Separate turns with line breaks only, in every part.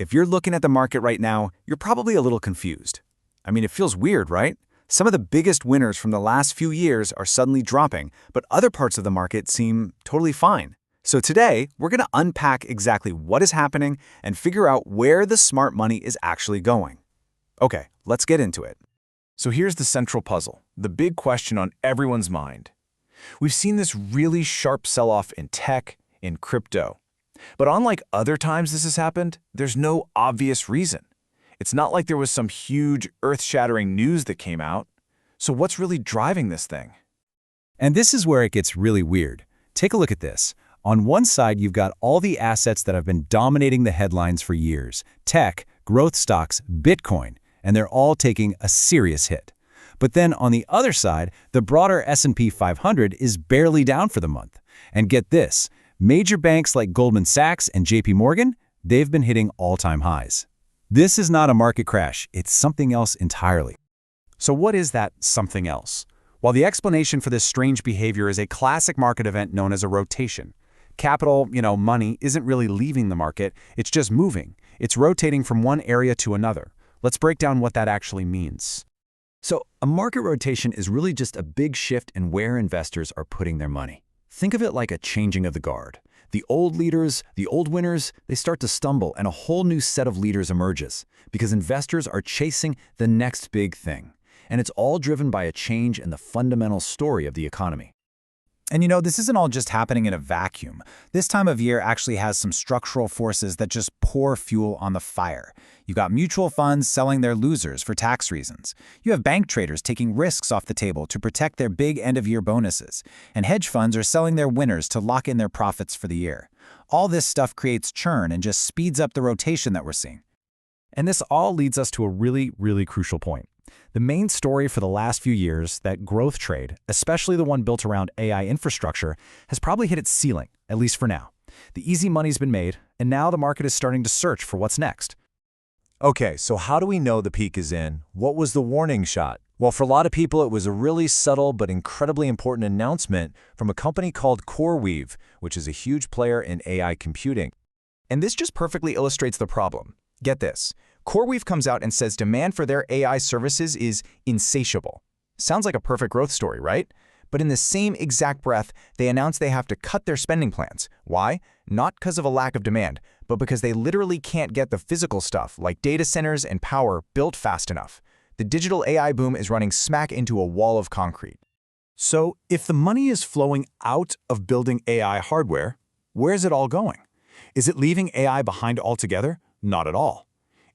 If you're looking at the market right now, you're probably a little confused. I mean, it feels weird, right? Some of the biggest winners from the last few years are suddenly dropping, but other parts of the market seem totally fine. So today, we're going to unpack exactly what is happening and figure out where the smart money is actually going. Okay, let's get into it.
So here's the central puzzle, the big question on everyone's mind. We've seen this really sharp sell-off in tech, in crypto. But unlike other times this has happened, there's no obvious reason. It's not like there was some huge, earth-shattering news that came out. So what's really driving this thing?
And this is where it gets really weird. Take a look at this. On one side, you've got all the assets that have been dominating the headlines for years. Tech, growth stocks, Bitcoin, and they're all taking a serious hit. But then on the other side, the broader S&P 500 is barely down for the month. And get this, major banks like Goldman Sachs and JP Morgan, they've been hitting all-time highs. This is not a market crash, it's something else entirely.
So what is that something else? Well, the explanation for this strange behavior is a classic market event known as a rotation. Capital, money, isn't really leaving the market, it's just moving. It's rotating from one area to another. Let's break down what that actually means.
So, a market rotation is really just a big shift in where investors are putting their money. Think of it like a changing of the guard. The old leaders, the old winners, they start to stumble and a whole new set of leaders emerges because investors are chasing the next big thing. And it's all driven by a change in the fundamental story of the economy.
And this isn't all just happening in a vacuum. This time of year actually has some structural forces that just pour fuel on the fire. You've got mutual funds selling their losers for tax reasons. You have bank traders taking risks off the table to protect their big end-of-year bonuses. And hedge funds are selling their winners to lock in their profits for the year. All this stuff creates churn and just speeds up the rotation that we're seeing. And this all leads us to a really, really crucial point. The main story for the last few years, that growth trade, especially the one built around AI infrastructure, has probably hit its ceiling, at least for now. The easy money's been made, and now the market is starting to search for what's next.
Okay, so how do we know the peak is in? What was the warning shot? Well, for a lot of people, it was a really subtle but incredibly important announcement from a company called Coreweave, which is a huge player in AI computing.
And this just perfectly illustrates the problem. Get this. Coreweave comes out and says demand for their AI services is insatiable. Sounds like a perfect growth story, right? But in the same exact breath, they announce they have to cut their spending plans. Why? Not because of a lack of demand, but because they literally can't get the physical stuff like data centers and power built fast enough. The digital AI boom is running smack into a wall of concrete.
So if the money is flowing out of building AI hardware, where's it all going? Is it leaving AI behind altogether? Not at all.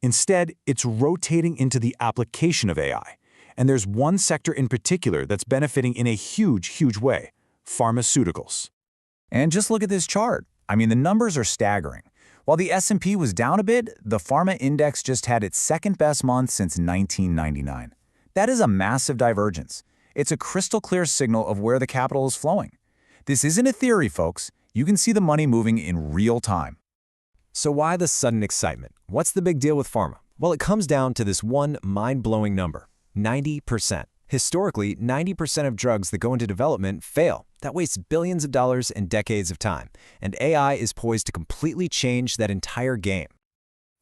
Instead, it's rotating into the application of AI. And there's one sector in particular that's benefiting in a huge, huge way: pharmaceuticals.
And just look at this chart. I mean, the numbers are staggering. While the S&P was down a bit, the pharma index just had its second best month since 1999. That is a massive divergence. It's a crystal clear signal of where the capital is flowing. This isn't a theory, folks. You can see the money moving in real time.
So why the sudden excitement? What's the big deal with pharma? Well, it comes down to this one mind-blowing number, 90%. Historically, 90% of drugs that go into development fail. That wastes billions of dollars and decades of time. And AI is poised to completely change that entire game.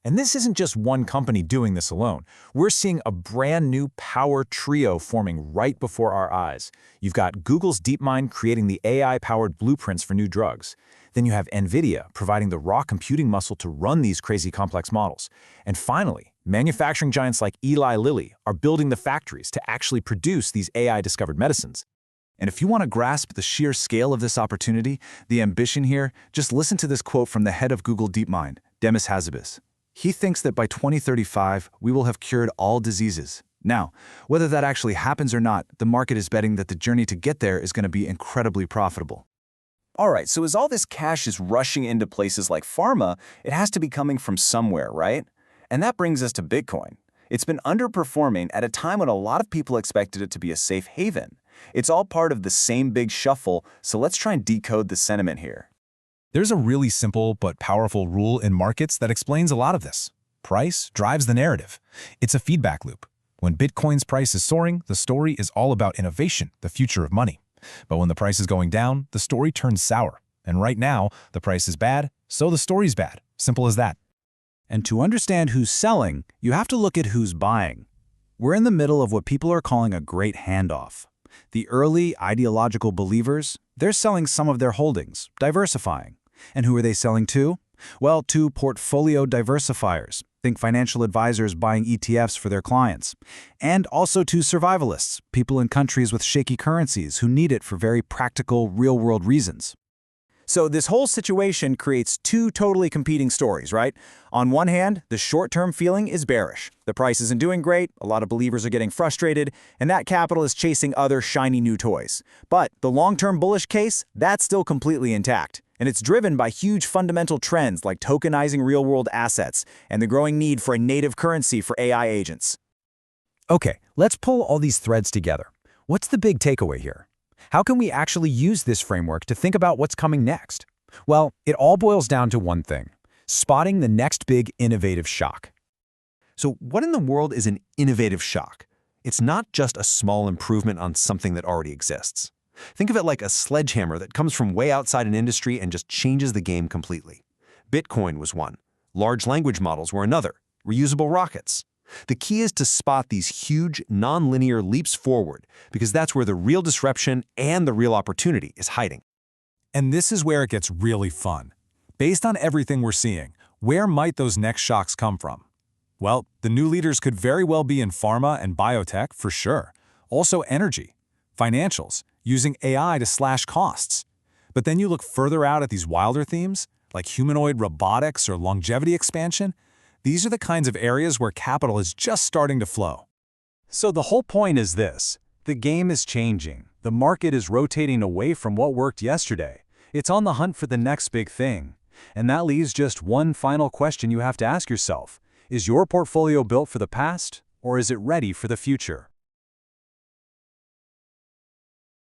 And this isn't just one company doing this alone. We're seeing a brand new power trio forming right before our eyes. You've got Google's DeepMind creating the AI-powered blueprints for new drugs. Then you have NVIDIA providing the raw computing muscle to run these crazy complex models. And finally, manufacturing giants like Eli Lilly are building the factories to actually produce these AI-discovered medicines. And if you want to grasp the sheer scale of this opportunity, the ambition here, just listen to this quote from the head of Google DeepMind, Demis Hassabis. He thinks that by 2035, we will have cured all diseases. Now, whether that actually happens or not, the market is betting that the journey to get there is going to be incredibly profitable.
All right, so as all this cash is rushing into places like pharma, it has to be coming from somewhere, right? And that brings us to Bitcoin. It's been underperforming at a time when a lot of people expected it to be a safe haven. It's all part of the same big shuffle, so let's try and decode the sentiment here.
There's a really simple but powerful rule in markets that explains a lot of this. Price drives the narrative. It's a feedback loop. When Bitcoin's price is soaring, the story is all about innovation, the future of money. But when the price is going down, the story turns sour. And right now, the price is bad, so the story's bad. Simple as that. And to understand who's selling, you have to look at who's buying. We're in the middle of what people are calling a great handoff. The early ideological believers, they're selling some of their holdings, diversifying. And who are they selling to? Well, to portfolio diversifiers. Think financial advisors buying ETFs for their clients. And also to survivalists, people in countries with shaky currencies who need it for very practical, real-world reasons.
So this whole situation creates two totally competing stories, right? On one hand, the short-term feeling is bearish. The price isn't doing great, a lot of believers are getting frustrated, and that capital is chasing other shiny new toys. But the long-term bullish case, that's still completely intact. And it's driven by huge fundamental trends like tokenizing real-world assets and the growing need for a native currency for AI agents.
Okay, let's pull all these threads together. What's the big takeaway here? How can we actually use this framework to think about what's coming next? Well, it all boils down to one thing: spotting the next big innovative shock.
So what in the world is an innovative shock? It's not just a small improvement on something that already exists. Think of it like a sledgehammer that comes from way outside an industry and just changes the game completely. Bitcoin was one. Large language models were another. Reusable rockets. The key is to spot these huge, non-linear leaps forward, because that's where the real disruption and the real opportunity is hiding.
And this is where it gets really fun. Based on everything we're seeing, where might those next shocks come from? Well, the new leaders could very well be in pharma and biotech, for sure. Also energy, financials, using AI to slash costs. But then you look further out at these wilder themes, like humanoid robotics or longevity expansion. These are the kinds of areas where capital is just starting to flow.
So the whole point is this: the game is changing. The market is rotating away from what worked yesterday. It's on the hunt for the next big thing. And that leaves just one final question you have to ask yourself: is your portfolio built for the past, or is it ready for the future?